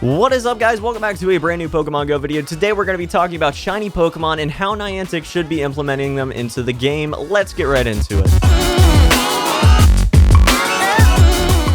What is up, guys? Welcome back to a brand new Pokemon Go video. Today we're going to be talking about shiny Pokemon and how Niantic should be implementing them into the game. Let's get right into it.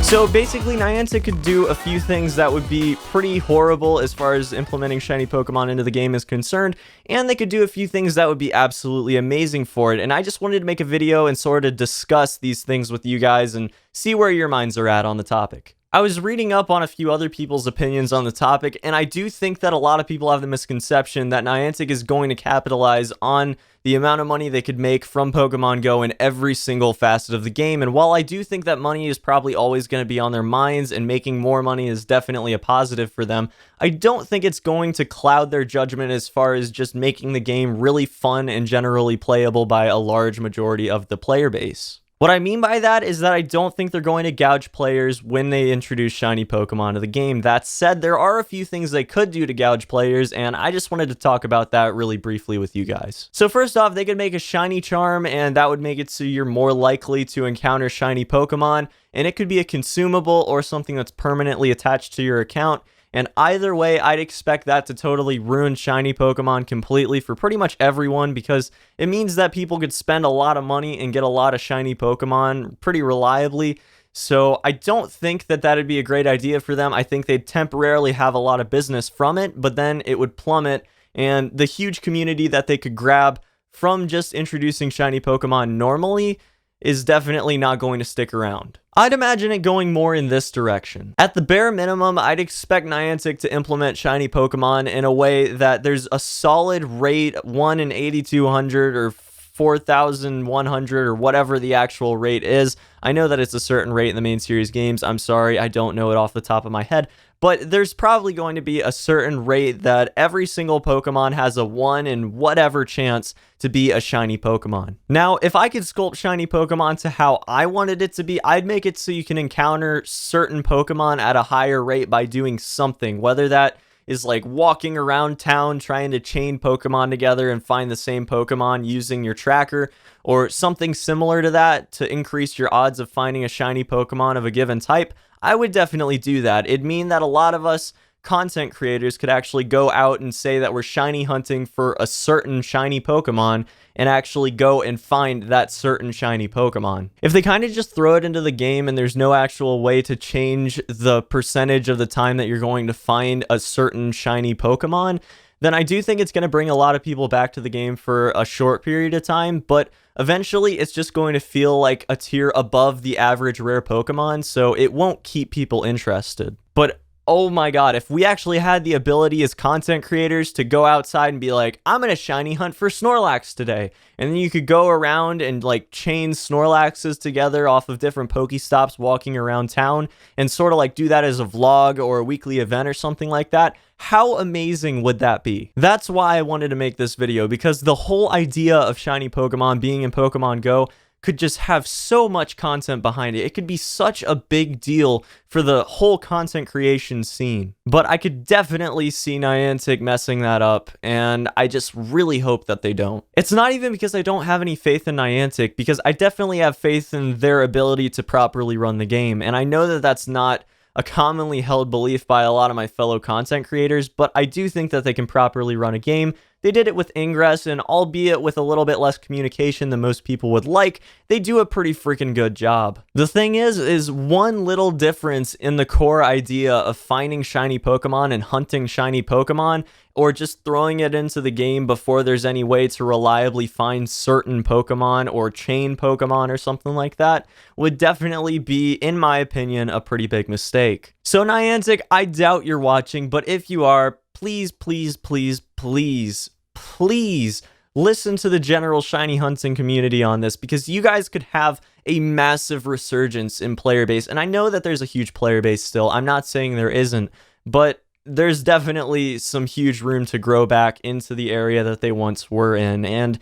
So basically, Niantic could do a few things that would be pretty horrible as far as implementing shiny Pokemon into the game is concerned, and they could do a few things that would be absolutely amazing for it. And I just wanted to make a video and sort of discuss these things with you guys and see where your minds are at on the topic. I was reading up on a few other people's opinions on the topic, and I do think that a lot of people have the misconception that Niantic is going to capitalize on the amount of money they could make from Pokemon Go in every single facet of the game. And while I do think that money is probably always going to be on their minds and making more money is definitely a positive for them, I don't think it's going to cloud their judgment as far as just making the game really fun and generally playable by a large majority of the player base. What I mean by that is that I don't think they're going to gouge players when they introduce shiny Pokemon to the game. That said, there are a few things they could do to gouge players, and I just wanted to talk about that really briefly with you guys. So first off, they could make a shiny charm, and that would make it so you're more likely to encounter shiny Pokemon, and it could be a consumable or something that's permanently attached to your account. And either way, I'd expect that to totally ruin shiny Pokemon completely for pretty much everyone, because it means that people could spend a lot of money and get a lot of shiny Pokemon pretty reliably. So I don't think that that'd be a great idea for them. I think they'd temporarily have a lot of business from it, but then it would plummet, and the huge community that they could grab from just introducing shiny Pokemon normally is definitely not going to stick around. I'd imagine it going more in this direction. At the bare minimum, I'd expect Niantic to implement shiny Pokemon in a way that there's a solid rate, 1 in 8,200 or 4,100 or whatever the actual rate is. I know that it's a certain rate in the main series games. I'm sorry, I don't know it off the top of my head. But there's probably going to be a certain rate that every single Pokemon has a 1 in whatever chance to be a shiny Pokemon. Now, if I could sculpt shiny Pokemon to how I wanted it to be, I'd make it so you can encounter certain Pokemon at a higher rate by doing something, whether that is like walking around town trying to chain Pokemon together and find the same Pokemon using your tracker, or something similar to that to increase your odds of finding a shiny Pokemon of a given type. I would definitely do that. It'd mean that a lot of us content creators could actually go out and say that we're shiny hunting for a certain shiny Pokemon and actually go and find that certain shiny Pokemon. If they kind of just throw it into the game and there's no actual way to change the percentage of the time that you're going to find a certain shiny Pokemon, then I do think it's going to bring a lot of people back to the game for a short period of time, but eventually it's just going to feel like a tier above the average rare Pokemon, so it won't keep people interested. But oh my god, if we actually had the ability as content creators to go outside and be like, I'm gonna shiny hunt for Snorlax today, and then you could go around and like chain Snorlaxes together off of different Pokestops walking around town and sort of like do that as a vlog or a weekly event or something like that, how amazing would that be? That's why I wanted to make this video, because the whole idea of shiny Pokemon being in Pokemon Go could just have so much content behind it. It could be such a big deal for the whole content creation scene. But I could definitely see Niantic messing that up, and I just really hope that they don't. It's not even because I don't have any faith in Niantic, because I definitely have faith in their ability to properly run the game, and I know that that's not a commonly held belief by a lot of my fellow content creators, but I do think that they can properly run a game. They did it with Ingress, and albeit with a little bit less communication than most people would like, they do a pretty freaking good job. The thing is one little difference in the core idea of finding shiny Pokemon and hunting shiny Pokemon, or just throwing it into the game before there's any way to reliably find certain Pokemon or chain Pokemon or something like that, would definitely be, in my opinion, a pretty big mistake. So Niantic, I doubt you're watching, but if you are, please, please, please, please, please listen to the general shiny hunting community on this, because you guys could have a massive resurgence in player base. And I know that there's a huge player base still. I'm not saying there isn't, but there's definitely some huge room to grow back into the area that they once were in. And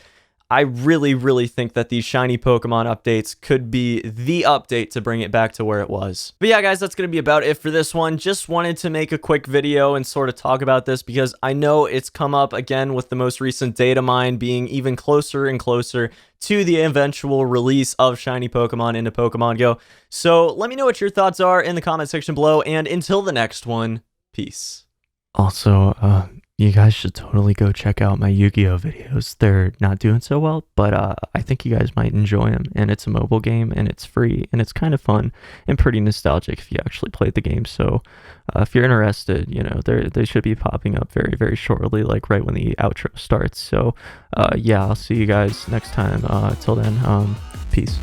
I really, really think that these shiny Pokemon updates could be the update to bring it back to where it was. But yeah, guys, that's going to be about it for this one. Just wanted to make a quick video and sort of talk about this, because I know it's come up again with the most recent data mine being even closer and closer to the eventual release of shiny Pokemon into Pokemon Go. So let me know what your thoughts are in the comment section below, and until the next one, Peace. Also, you guys should totally go check out my Yu-Gi-Oh videos. They're not doing so well, but I think you guys might enjoy them. And it's a mobile game, and it's free, and it's kind of fun and pretty nostalgic if you actually played the game. So, if you're interested, they should be popping up very, very shortly, like right when the outro starts. So, yeah, I'll see you guys next time. Till then, peace.